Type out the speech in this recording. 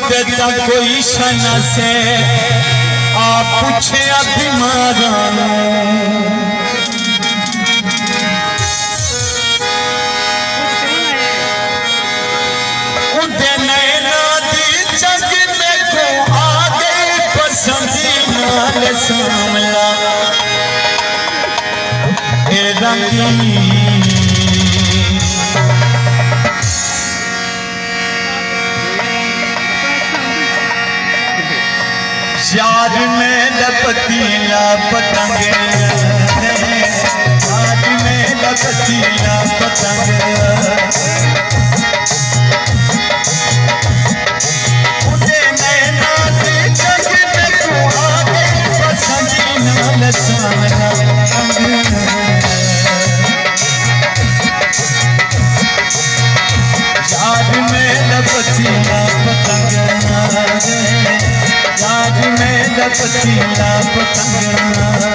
देता कोई शना से आप पूछे बीमारा उदे नैना दी जग में को आ गई पसंदी नाल सामला ए रंगी याद में लपतीला पतंग याद में लपतीला पतंग उदे नैना दी जग में को आ गई पसंदी नाल सामला याद में लपतीला पतंग याद में लपतीला पतंग